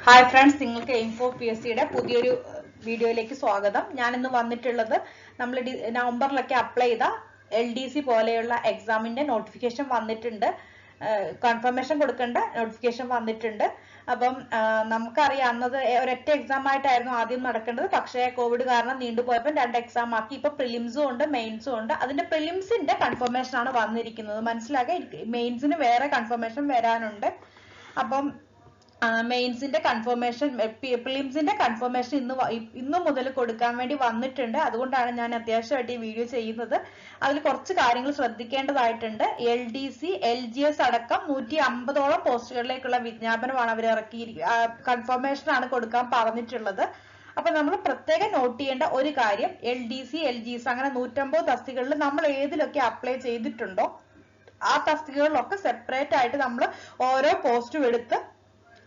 Hi friends, നിങ്ങൾക്ക് aim four P S സിയുടെ പുതിയൊരു വീഡിയോയിലേക്ക് സ്വാഗതം. ഞാനിന്ന് വന്നിട്ടുള്ളത് നമ്മൾ നവംബറിലൊക്കെ അപ്ലൈ ചെയ്ത LDC പോലെയുള്ള എക്സാമിന്റെ നോട്ടിഫിക്കേഷൻ വന്നിട്ടുണ്ട്. കൺഫർമേഷൻ കൊടുക്കേണ്ട നോട്ടിഫിക്കേഷൻ വന്നിട്ടുണ്ട്. അപ്പം നമുക്കറിയാം അന്നത് ഒരൊറ്റ എക്സാം ആയിട്ടായിരുന്നു ആദ്യം നടക്കേണ്ടത്. പക്ഷേ കോവിഡ് കാരണം നീണ്ടുപോയപ്പോൾ 2 എക്സാം ആക്കി. ഇപ്പൊ പ്രിലിംസും ഉണ്ട് മെയിൻസും ഉണ്ട്. അതിന്റെ പ്രിലിംസിന്റെ കൺഫർമേഷൻ ആണ് വന്നിരിക്കുന്നത്. മനസ്സിലാക്കുക, മെയിൻസിന് വേറെ കൺഫർമേഷൻ വരാനുണ്ട്. അപ്പം മെയിൻസിന്റെ കൺഫർമേഷൻ, പ്രിലിംസിന്റെ കൺഫർമേഷൻ ഇന്ന് മുതൽ കൊടുക്കാൻ വേണ്ടി വന്നിട്ടുണ്ട്. അതുകൊണ്ടാണ് ഞാൻ അത്യാവശ്യമായിട്ട് ഈ വീഡിയോ ചെയ്യുന്നത്. അതിൽ കുറച്ച് കാര്യങ്ങൾ ശ്രദ്ധിക്കേണ്ടതായിട്ടുണ്ട്. LDC LGS അടക്കം 150ഓളം പോസ്റ്റുകളിലേക്കുള്ള വിജ്ഞാപനമാണ് അവർ കൺഫർമേഷൻ ആണ് കൊടുക്കാൻ പറഞ്ഞിട്ടുള്ളത്. അപ്പൊ നമ്മൾ പ്രത്യേകം നോട്ട് ചെയ്യേണ്ട ഒരു കാര്യം, LDC LGS അങ്ങനെ 150 തസ്തികകളിൽ നമ്മൾ ഏതിലൊക്കെ അപ്ലൈ ചെയ്തിട്ടുണ്ടോ ആ തസ്തികകളിലൊക്കെ സെപ്പറേറ്റ് ആയിട്ട് നമ്മൾ ഓരോ പോസ്റ്റും എടുത്ത്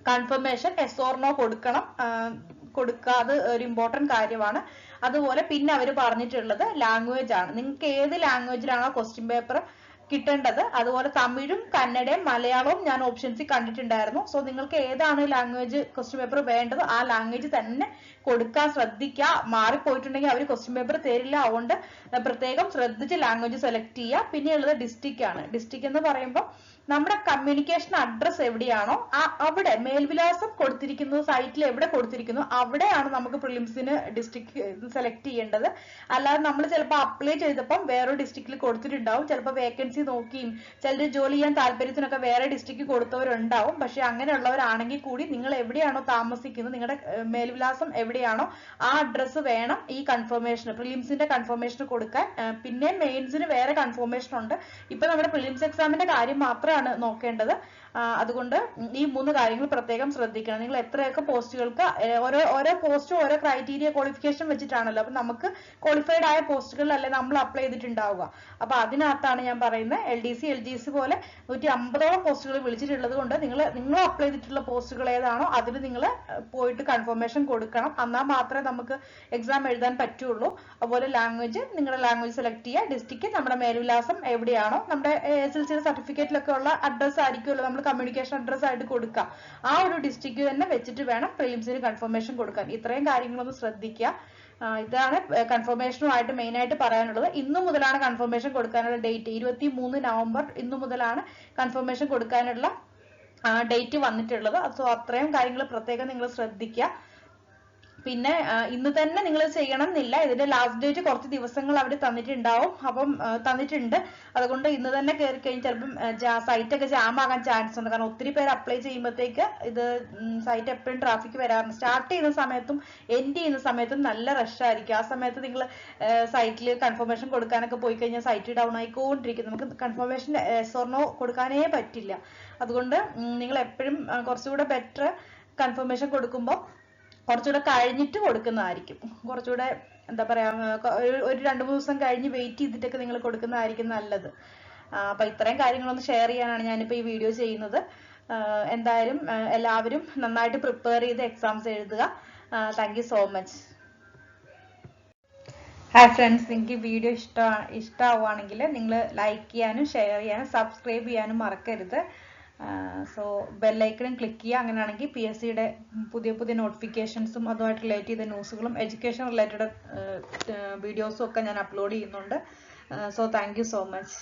കൺഫർമേഷൻ yes or no കൊടുക്കുക. അത് ഒരു ഇമ്പോർട്ടന്റ് കാര്യമാണ്. അതുപോലെ പിന്നെ അവർ പറഞ്ഞിട്ടുള്ളത് ലാംഗ്വേജ് ആണ്. നിങ്ങൾക്ക് ഏത് ലാംഗ്വേജിലാണോ ക്വസ്റ്റ്യൻ പേപ്പർ കിട്ടേണ്ടത്, അതുപോലെ തമിഴും കന്നഡയും മലയാളവും ഞാൻ ഓപ്ഷൻസിൽ കണ്ടിട്ടുണ്ടായിരുന്നു. സോ നിങ്ങൾക്ക് ഏതാണ് ലാംഗ്വേജ് ക്വസ്റ്റ്യൻ പേപ്പർ വേണ്ടത് ആ ലാംഗ്വേജ് തന്നെ കൊടുക്കാൻ ശ്രദ്ധിക്കുക. മാറിപ്പോയിട്ടുണ്ടെങ്കിൽ അവർ ക്വസ്റ്റ്യൻ പേപ്പർ തരില്ല. അതുകൊണ്ട് പ്രത്യേകം ശ്രദ്ധിച്ച് ലാംഗ്വേജ് സെലക്ട് ചെയ്യുക. പിന്നെയുള്ളത് ഡിസ്ട്രിക്റ്റ് ആണ്. ഡിസ്ട്രിക്റ്റ് എന്ന് പറയുമ്പോൾ നമ്മുടെ കമ്മ്യൂണിക്കേഷൻ അഡ്രസ് എവിടെയാണോ അവിടെ മേൽവിലാസം കൊടുത്തിരിക്കുന്നത്, സൈറ്റിൽ എവിടെ കൊടുത്തിരിക്കുന്നു അവിടെയാണ് നമുക്ക് പ്രിലിംസിന് ഡിസ്ട്രിക്ട് സെലക്ട് ചെയ്യേണ്ടത്. അല്ലാതെ നമ്മൾ ചിലപ്പോൾ അപ്ലൈ ചെയ്തപ്പം വേറൊരു ഡിസ്ട്രിക്റ്റിൽ കൊടുത്തിട്ടുണ്ടാവും. ചിലപ്പോൾ വേക്കൻസി നോക്കിയും ചിലർ ജോലി ചെയ്യാൻ താല്പര്യത്തിനൊക്കെ വേറെ ഡിസ്ട്രിക്റ്റ് കൊടുത്തവരുണ്ടാവും. പക്ഷെ അങ്ങനെയുള്ളവരാണെങ്കിൽ കൂടി നിങ്ങൾ എവിടെയാണോ താമസിക്കുന്നത്, നിങ്ങളുടെ മേൽവിലാസം എവിടെയാണോ ആ അഡ്രസ്സ് വേണം ഈ കൺഫർമേഷൻ, പ്രിലിംസിന്റെ കൺഫർമേഷൻ കൊടുക്കാൻ. പിന്നെ മെയിൻസിന് വേറെ കൺഫർമേഷൻ ഉണ്ട്. ഇപ്പൊ നമ്മുടെ പ്രിലിംസ് എക്സാമിന്റെ കാര്യം മാത്രമാണ് നോക്കേണ്ടത്. അതുകൊണ്ട് ഈ 3 കാര്യങ്ങൾ പ്രത്യേകം ശ്രദ്ധിക്കണം. നിങ്ങൾ എത്രയൊക്കെ പോസ്റ്റുകൾക്ക്, ഓരോ പോസ്റ്റും ഓരോ ക്രൈറ്റീരിയ ക്വാളിഫിക്കേഷൻ വെച്ചിട്ടാണല്ലോ. അപ്പൊ നമുക്ക് ക്വാളിഫൈഡ് ആയ പോസ്റ്റുകളിലല്ലേ നമ്മൾ അപ്ലൈ ചെയ്തിട്ടുണ്ടാവുക. അപ്പൊ അതിനകത്താണ് ഞാൻ പറയുന്നത്. LDC LGS പോലെ 150ഓളം പോസ്റ്റുകൾ വിളിച്ചിട്ടുള്ളത് കൊണ്ട് നിങ്ങൾ അപ്ലൈ ചെയ്തിട്ടുള്ള പോസ്റ്റുകൾ ഏതാണോ അതിന് നിങ്ങൾ പോയിട്ട് കൺഫർമേഷൻ കൊടുക്കണം. എന്നാൽ മാത്രമേ നമുക്ക് എക്സാം എഴുതാൻ പറ്റുള്ളൂ. അതുപോലെ ലാംഗ്വേജ്, നിങ്ങളുടെ ലാംഗ്വേജ് സെലക്ട് ചെയ്യുക. ഡിസ്ട്രിക്ട്, നമ്മുടെ മേൽവിലാസം എവിടെയാണോ, നമ്മുടെ SSLC സർട്ടിഫിക്കറ്റിലൊക്കെ ഉള്ള അഡ്രസ് ആയിരിക്കുമല്ലോ നമ്മൾ കമ്മ്യൂണിക്കേഷൻ അഡ്രസ് ആയിട്ട് കൊടുക്കുക. ആ ഒരു ഡിസ്ട്രിക്ട് തന്നെ വെച്ചിട്ട് വേണം പ്രിലിംസിന് കൺഫർമേഷൻ കൊടുക്കാൻ. ഇത്രയും കാര്യങ്ങളൊന്ന് ശ്രദ്ധിക്കുക. ഇതാണ് കൺഫർമേഷനുമായിട്ട് മെയിൻ ആയിട്ട് പറയാനുള്ളത്. ഇന്നു മുതലാണ് കൺഫർമേഷൻ കൊടുക്കാനുള്ള ഡേറ്റ്. 23 നവംബർ ഇന്നു മുതലാണ് കൺഫർമേഷൻ കൊടുക്കാനുള്ള ഡേറ്റ് വന്നിട്ടുള്ളത്. സോ അത്രയും കാര്യങ്ങൾ പ്രത്യേകം നിങ്ങൾ ശ്രദ്ധിക്കുക. പിന്നെ ഇന്ന് തന്നെ നിങ്ങൾ ചെയ്യണം എന്നില്ല. ഇതിന്റെ ലാസ്റ്റ് ഡേറ്റ് കുറച്ച് ദിവസങ്ങൾ അവർ തന്നിട്ടുണ്ടാവും. അപ്പം തന്നിട്ടുണ്ട്. അതുകൊണ്ട് ഇന്ന് തന്നെ കയറി കഴിഞ്ഞ് ചിലപ്പം സൈറ്റ് ഒക്കെ ജാം ആകാൻ ചാൻസ് ഉണ്ട്. കാരണം ഒത്തിരി പേര് അപ്ലൈ ചെയ്യുമ്പോഴത്തേക്ക് ഇത് സൈറ്റ് എപ്പോഴും ട്രാഫിക് വരാറുണ്ട്. സ്റ്റാർട്ട് ചെയ്യുന്ന സമയത്തും എൻഡ് ചെയ്യുന്ന സമയത്തും നല്ല റഷ് ആയിരിക്കും. ആ സമയത്ത് നിങ്ങൾ സൈറ്റിൽ കൺഫർമേഷൻ കൊടുക്കാനൊക്കെ പോയി കഴിഞ്ഞാൽ സൈറ്റ് ഡൗൺ ആയിക്കൊണ്ടിരിക്കും. നമുക്ക് കൺഫർമേഷൻ yes or no കൊടുക്കാനേ പറ്റില്ല. അതുകൊണ്ട് നിങ്ങൾ എപ്പോഴും കുറച്ചുകൂടെ ബെറ്റർ കൺഫർമേഷൻ കൊടുക്കുമ്പോൾ കുറച്ചുകൂടെ കഴിഞ്ഞിട്ട് കൊടുക്കുന്നതായിരിക്കും. കുറച്ചുകൂടെ എന്താ പറയാ, ഒരു 2-3 ദിവസം കഴിഞ്ഞ് വെയിറ്റ് ചെയ്തിട്ടൊക്കെ നിങ്ങൾ കൊടുക്കുന്നതായിരിക്കും നല്ലത്. അപ്പൊ ഇത്രയും കാര്യങ്ങളൊന്ന് ഷെയർ ചെയ്യാനാണ് ഞാനിപ്പോ ഈ വീഡിയോ ചെയ്യുന്നത്. എന്തായാലും എല്ലാവരും നന്നായിട്ട് പ്രിപ്പയർ ചെയ്ത് എക്സാംസ് എഴുതുക. Thank you so much. Hi friends, നിങ്ങൾക്ക് ഈ വീഡിയോ ഇഷ്ടമാവുകയാണെങ്കിൽ നിങ്ങൾ ലൈക്ക് ചെയ്യാനും ഷെയർ ചെയ്യാനും സബ്സ്ക്രൈബ് ചെയ്യാനും മറക്കരുത്. സോ ബെല്ലൈക്കണും ക്ലിക്ക് ചെയ്യുക. അങ്ങനെയാണെങ്കിൽ PSCയുടെ പുതിയ നോട്ടിഫിക്കേഷൻസും അതുമായിട്ട് റിലേറ്റ് ചെയ്ത ന്യൂസുകളും എഡ്യൂക്കേഷൻ റിലേറ്റഡ് വീഡിയോസും ഒക്കെ ഞാൻ അപ്ലോഡ് ചെയ്യുന്നുണ്ട്. So thank you so much.